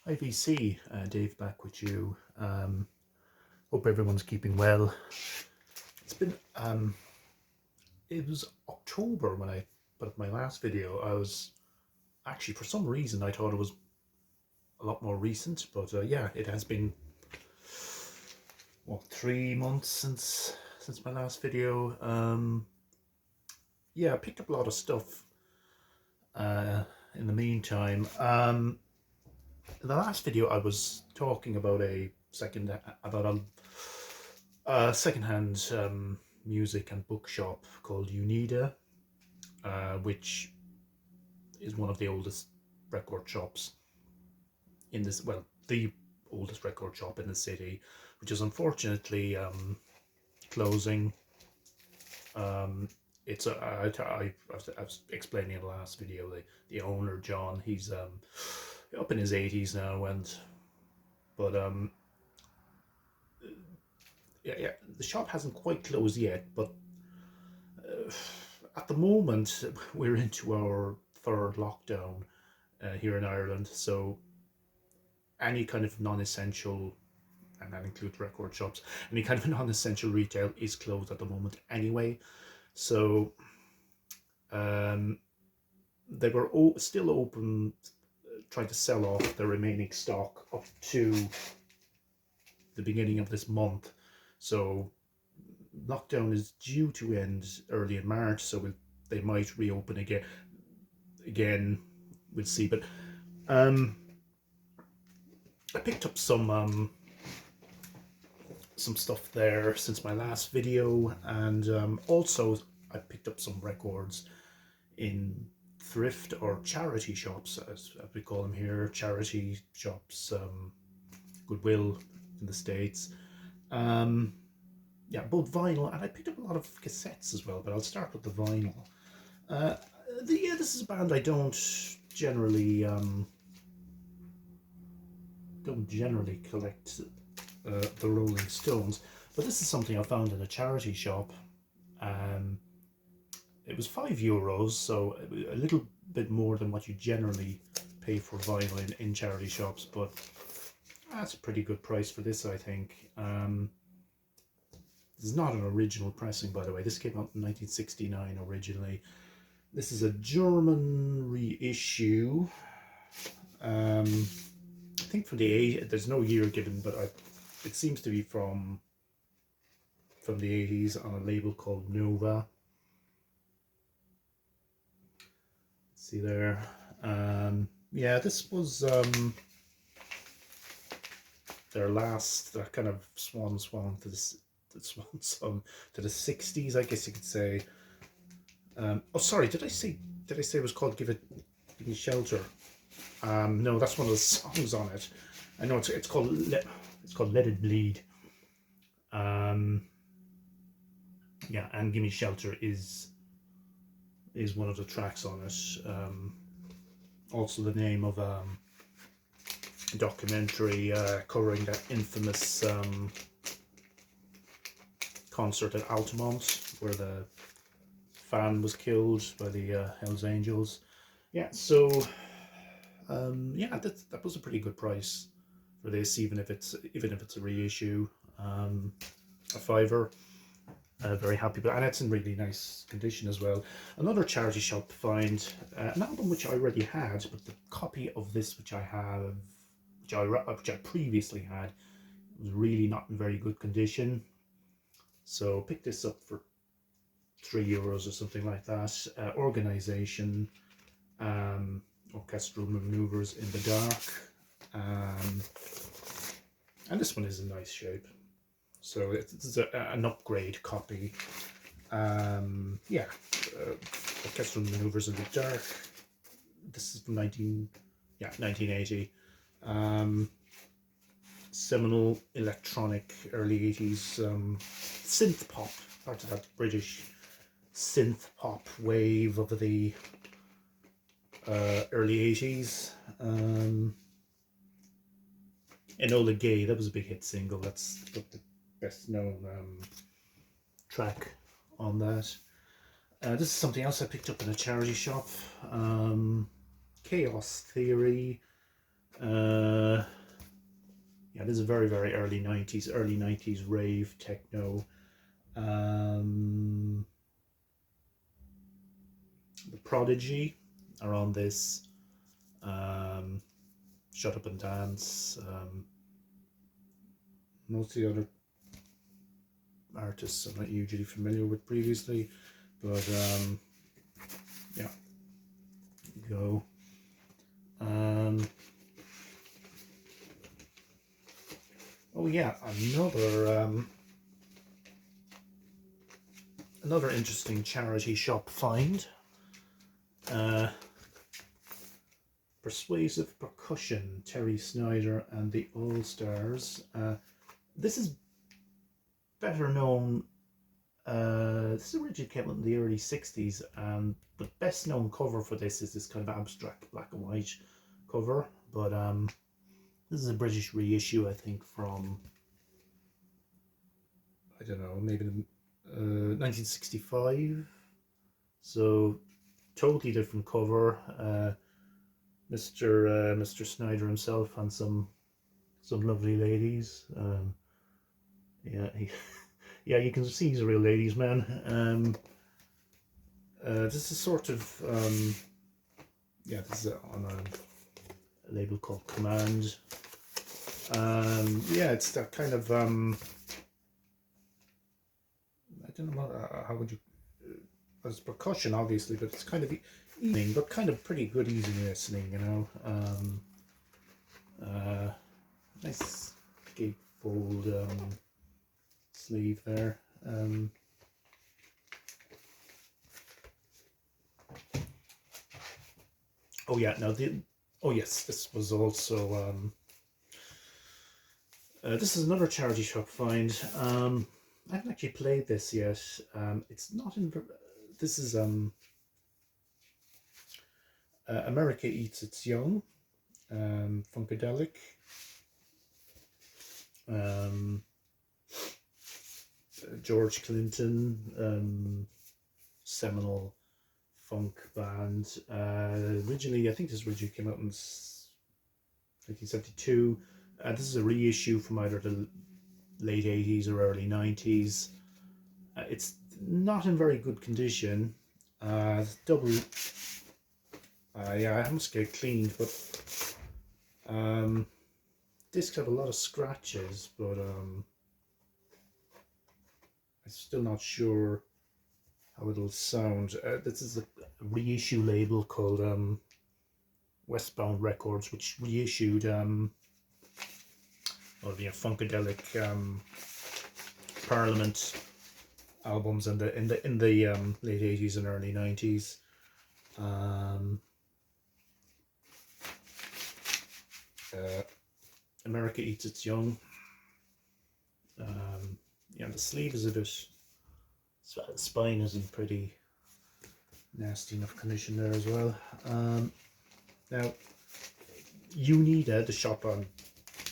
Hi VC, Dave back with you. Hope everyone's keeping well. It's been, it was October when I put up my last video. I was actually, for some reason, I thought it was a lot more recent, but yeah, it has been, what, 3 months since my last video. Yeah, I picked up a lot of stuff in the meantime. In the last video, I was talking about a secondhand music and bookshop called Unida, which is one of the oldest record shops in this. Well, the oldest record shop in the city, which is unfortunately closing. It's I was explaining in the last video. The owner John, he's up in his 80s now, but yeah, the shop hasn't quite closed yet, but at the moment we're into our third lockdown here in Ireland, so any kind of non-essential, and that includes record shops, any kind of non-essential retail is closed at the moment anyway. So they were still open, trying to sell off the remaining stock up to the beginning of this month. So lockdown is due to end early in March, so they might reopen again, we'll see. But I picked up some stuff there since my last video, and also I picked up some records in thrift or charity shops, as we call them here, charity shops, Goodwill in the States. Yeah, both vinyl, and I picked up a lot of cassettes as well, but I'll start with the vinyl. Yeah, this is a band I don't generally collect, the Rolling Stones, but this is something I found in a charity shop. It was €5, so a little bit more than what you generally pay for vinyl in charity shops, but that's a pretty good price for this, I think. This is not an original pressing, by the way. This came out in 1969 originally. This is a German reissue. I think from the 80s. There's no year given, but it seems to be from the 80s on a label called Nova. See there. Yeah, this was their kind of swan to the swan song to the 60s, I guess you could say. Oh, sorry, did I say it was called Give Me Shelter? No, that's one of the songs on it. I know it's called Let It Bleed. Yeah, and Give Me Shelter is one of the tracks on it. Also the name of a documentary covering that infamous concert at Altamont, where the fan was killed by the Hells Angels. Yeah, so yeah, that was a pretty good price for this, even if it's a reissue. A fiver. Very happy, and it's in really nice condition as well. Another charity shop find, an album which I already had, but the copy of this which I previously had, was really not in very good condition. So picked this up for €3 or something like that. Organisation, Orchestral Maneuvers in the Dark, and this one is in nice shape. So it's an upgrade copy. Yeah, Orchestral Maneuvers in the Dark. This is from 1980. Seminal electronic early 80s synth pop, part of that British synth pop wave of the early 80s. Enola Gay, that was a big hit single. That's the best known track on that. This is something else I picked up in a charity shop. Chaos Theory. Yeah, this is very, very early 90s rave techno. The Prodigy are on this. Shut Up and Dance. Most of the other artists I'm not usually familiar with previously, but yeah, go. Oh yeah, another interesting charity shop find. Persuasive Percussion, Terry Snyder and the All Stars. This is better known. This originally came out in the early 60s, and the best known cover for this is this kind of abstract black and white cover. But this is a British reissue, I think, from, I don't know, maybe 1965. So totally different cover. Mr. Snyder himself and some lovely ladies. Yeah, yeah, you can see he's a real ladies' man. This is sort of yeah, this is on a label called Command. Yeah, it's that kind of I don't know how would you. It's percussion, obviously, but it's kind of evening, but kind of pretty good easy listening, you know. Nice gatefold sleeve there. Oh yeah, now oh yes, this was also this is another charity shop find. I haven't actually played this yet. It's not in. This is America Eats Its Young, Funkadelic. George Clinton, seminal funk band. Originally, I think this originally came out in 1972. This is a reissue from either the late 80s or early 90s. It's not in very good condition. Double. Yeah, I must get it cleaned, but discs have a lot of scratches, but I'm still not sure how it'll sound. This is a reissue label called Westbound Records, which reissued Funkadelic Parliament albums in the late 80s and early 90s. America Eats Its Young. Yeah, the sleeve is a bit. The spine is in pretty nasty enough condition there as well. Now, Unida, the shop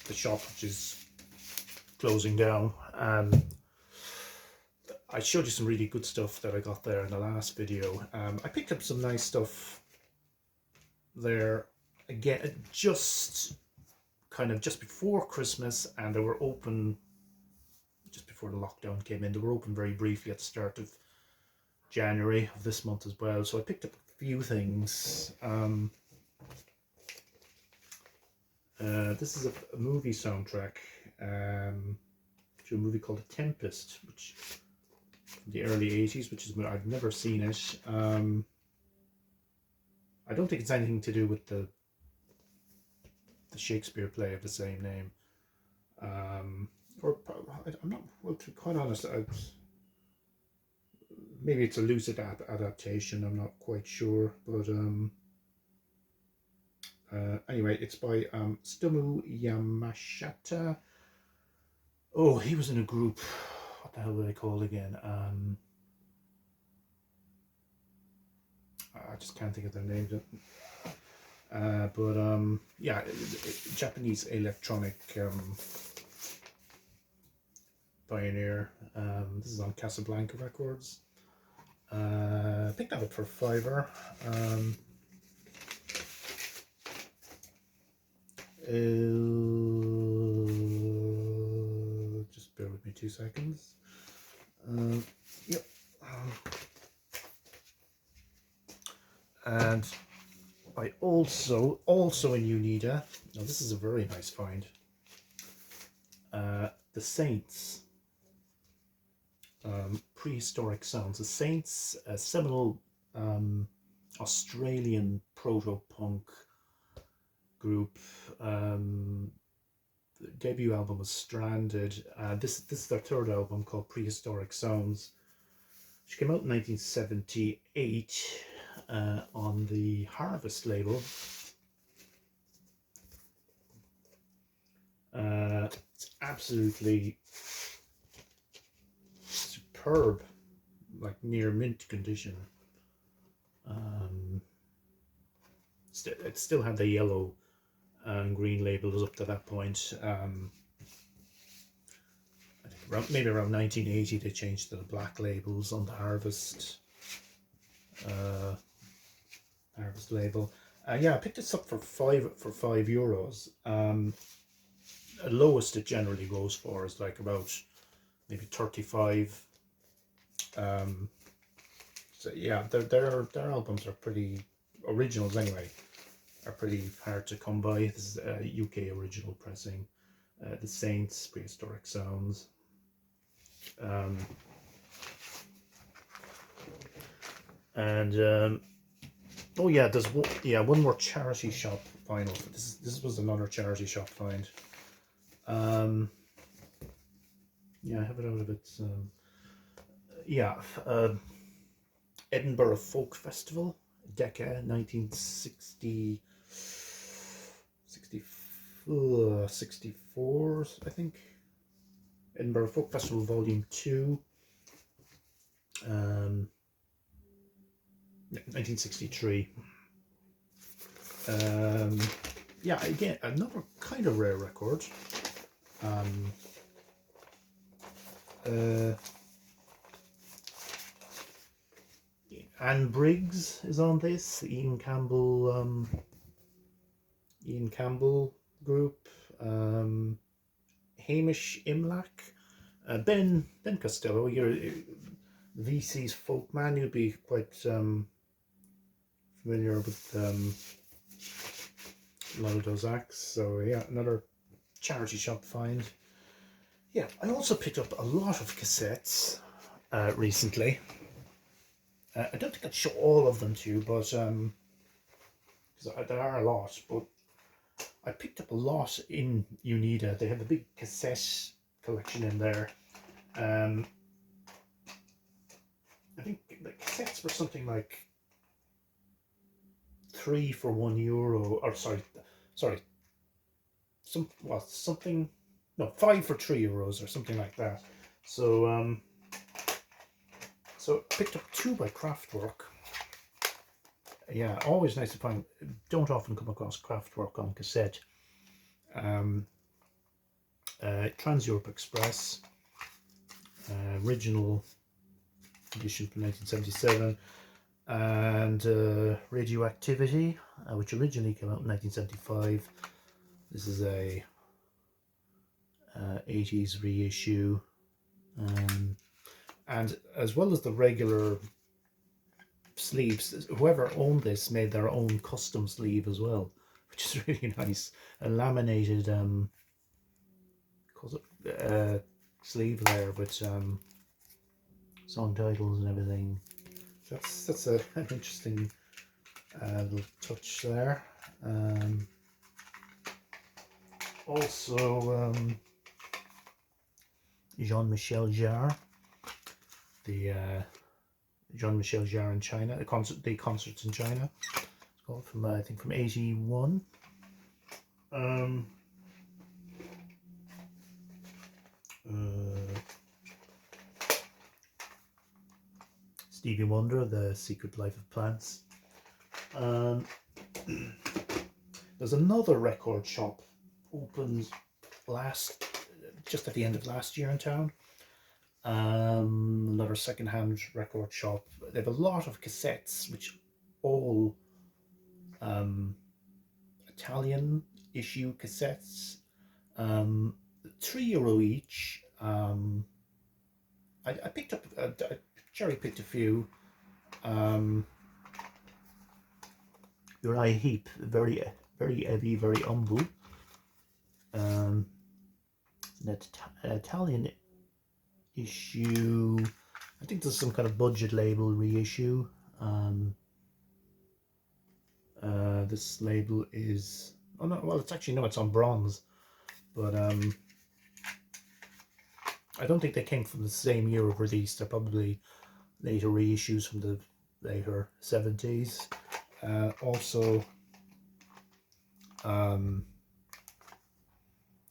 which is closing down. I showed you some really good stuff that I got there in the last video. I picked up some nice stuff there again, just before Christmas, and they were open just before the lockdown came in. They were open very briefly at the start of January of this month as well. So I picked up a few things. This is a movie soundtrack to a movie called The Tempest, which from the early 80s, which is, I've never seen it. I don't think it's anything to do with the Shakespeare play of the same name. Or I'm not, well, to be quite honest, maybe it's a loose adaptation, I'm not quite sure, but anyway, it's by Stomu Yamashita. Oh, he was in a group, what the hell were they called again? I just can't think of their names. But yeah, Japanese electronic pioneer. This is on Casablanca Records. Picked that up for $5. Just bear with me 2 seconds. Yep. And I also in Unida. Now this is a very nice find. The Saints. Prehistoric Sounds. The Saints, a seminal Australian proto-punk group. The debut album was Stranded. This is their third album called Prehistoric Sounds, which came out in 1978 on the Harvest label. It's absolutely superb, like near mint condition. It still had the yellow and green labels up to that point. I think maybe around 1980 they changed to the black labels on the Harvest label. Yeah, I picked this up for €5. The lowest it generally goes for is like about maybe 35. So yeah, their albums are pretty originals anyway. Are pretty hard to come by. This is a UK original pressing. The Saints, Prehistoric Sounds. Oh yeah, there's one more charity shop vinyl. This was another charity shop find. Yeah, I have it out of its. Edinburgh Folk Festival, Decca, 64, I think. Edinburgh Folk Festival Volume 2. 1963. Yeah, again, another kind of rare record. Anne Briggs is on this. Ian Campbell group. Hamish Imlach. Ben Costello. You're VC's folk man. You'd be quite familiar with a lot of those acts. So yeah, another charity shop find. Yeah, I also picked up a lot of cassettes recently. I don't think I'd show all of them to you, but because there are a lot. But I picked up a lot in Unida. They have a big cassette collection in there. I think the cassettes were something like 3 for €1, or sorry, 5 for €3 or something like that. So so picked up 2 by Kraftwerk. Yeah, always nice to find. Don't often come across Kraftwerk on cassette. Trans Europe Express, original edition from 1977, and Radioactivity, which originally came out in 1975. This is a 80s reissue, and as well as the regular sleeves, whoever owned this made their own custom sleeve as well, which is really nice. A laminated sleeve there with song titles and everything. That's an interesting little touch there. Also Jean-Michel Jarre, the Jean-Michel Jarre in China, the concerts in China. It's called from I think from '81. Stevie Wonder, The Secret Life of Plants. There's another record shop opened just at the end of last year in town. Another second-hand record shop. They have a lot of cassettes, which all Italian issue cassettes. €3 each. I picked up, I cherry picked a few. Your eye heap, very heavy, very humble. An Italian issue. I think there's some kind of budget label reissue. This label is, oh no, well, it's actually, no, it's on bronze, but I don't think they came from the same year of release. They're probably later reissues from the later 70s. Also,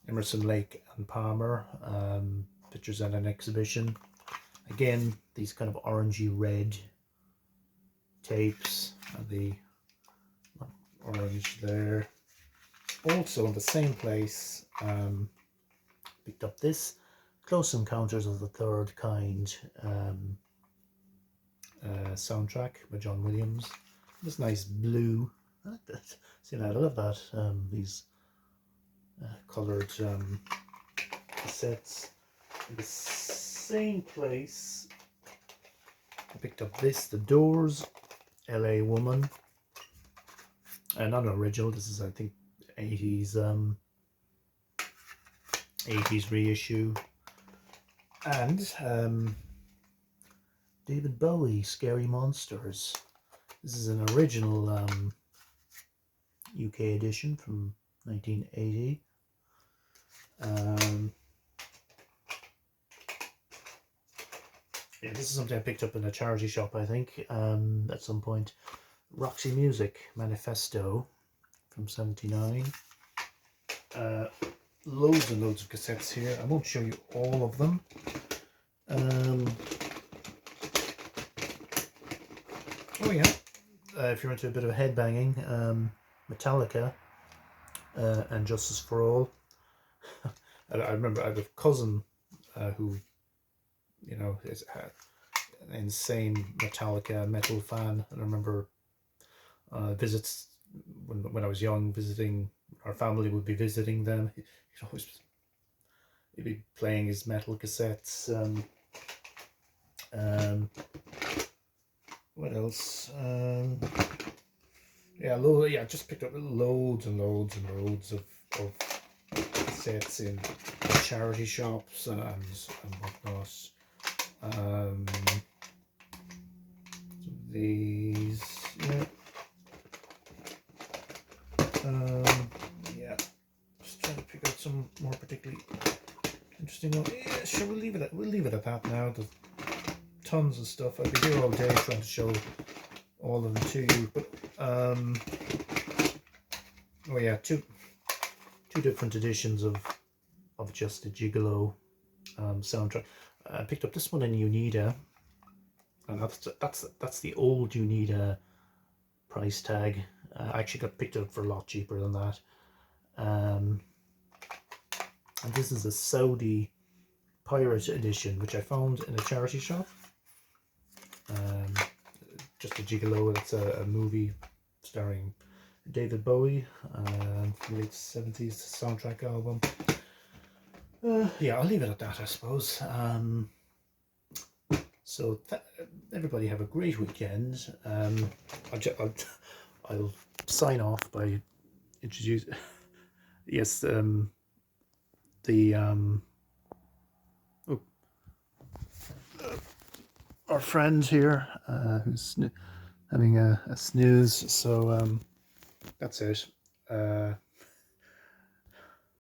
Emerson, Lake and Palmer, pictures at an exhibition. Again, these kind of orangey red tapes, and the orange there. Also in the same place, picked up this Close Encounters of the Third Kind soundtrack by John Williams. This nice blue. I like that. See, I love that. These coloured cassettes. In the same place, I picked up this, The Doors, LA Woman. Not an original. This is, I think, 80s reissue. And David Bowie, Scary Monsters. This is an original UK edition from 1980. Yeah, this is something I picked up in a charity shop, I think, at some point. Roxy Music, Manifesto from '79. Loads and loads of cassettes here. I won't show you all of them. Oh yeah, if you're into a bit of headbanging, Metallica and Justice for All. I remember I have a cousin who, you know, is an insane Metallica metal fan, and I remember visits when I was young, visiting, our family would be visiting them. He'd be playing his metal cassettes. What else? Yeah, I just picked up loads and loads and loads of cassettes in charity shops and whatnot. These, yeah. Yeah, just trying to pick out some more particularly interesting ones. Yeah, sure, we'll leave it at that now. There's tons of stuff. I'd be here all day trying to show all of them to you. But oh yeah, two different editions of Just a Gigolo soundtrack. I picked up this one in Unida, and that's the old Unida price tag. I actually got picked up for a lot cheaper than that. And this is a Saudi pirate edition, which I found in a charity shop. Just a Gigolo. It's a movie starring David Bowie, from the late 70s soundtrack album. Yeah, I'll leave it at that, I suppose. So everybody have a great weekend. I'll sign off by introducing, yes, our friend here who's having a snooze. So that's it.